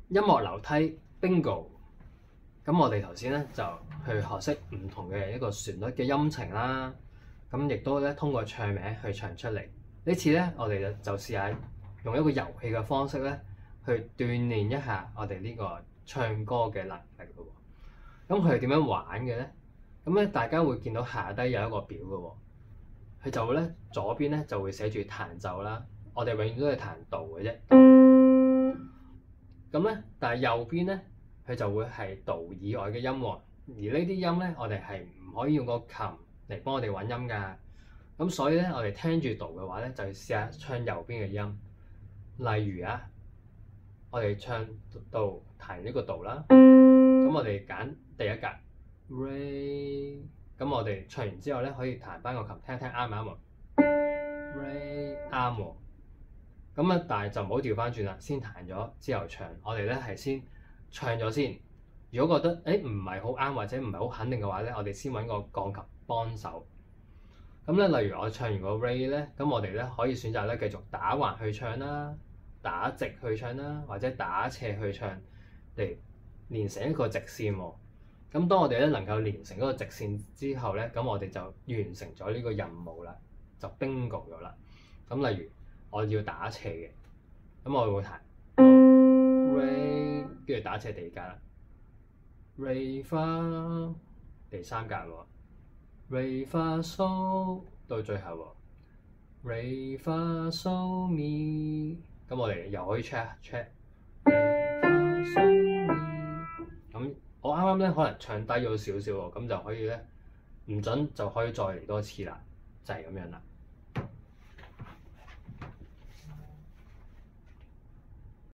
音樂樓梯 Bingo。咁我哋頭先咧就去學識唔同嘅一個旋律嘅音程啦。咁亦都咧通過唱名去唱出嚟。呢次咧我哋就試下用一個遊戲嘅方式咧去鍛鍊一下我哋呢個唱歌嘅能力咯。咁佢係點樣玩嘅咧？咁咧大家會見到下低有一個表嘅喎。佢就咧左邊咧就會寫住彈奏啦，我哋永遠都係彈道嘅啫。咁咧，但係右邊咧佢就會係道以外嘅音樂，而呢啲音咧我哋係唔可以用個琴嚟幫我哋揾音㗎。咁所以咧我哋聽住道嘅話咧，就試下唱右邊嘅音。例如啊，我哋唱道彈呢個道啦，咁我哋揀第一格 Re。咁我哋唱完之後咧，可以彈翻個琴，聽一聽啱唔啱喎 ？Re 啱喎。咁啊，但係就唔好調翻轉啦，先彈咗之後唱。我哋咧係先唱咗先。如果覺得唔係好啱或者唔係好肯定嘅話咧，我哋先揾個鋼琴幫手。咁咧，例如我唱完個 Re 咧，咁我哋咧可以選擇咧繼續打橫去唱啦，打直去唱啦，或者打斜去唱嚟連成一個直線喎。咁當我哋咧能夠連成嗰個直線之後咧，咁我哋就完成咗呢個任務啦，就 bingo 咗啦。咁例如我要打斜嘅，咁我會彈 Re， 跟住打斜第二格啦 ，Re 花第三格喎 ，Re 花 So 到最後喎 ，Re 花 So Mi， 咁我哋又可以 check Re 花 So Mi， 咁。我啱啱咧可能唱低咗少少喎，咁就可以咧唔準就可以再嚟多次啦，就係咁樣啦。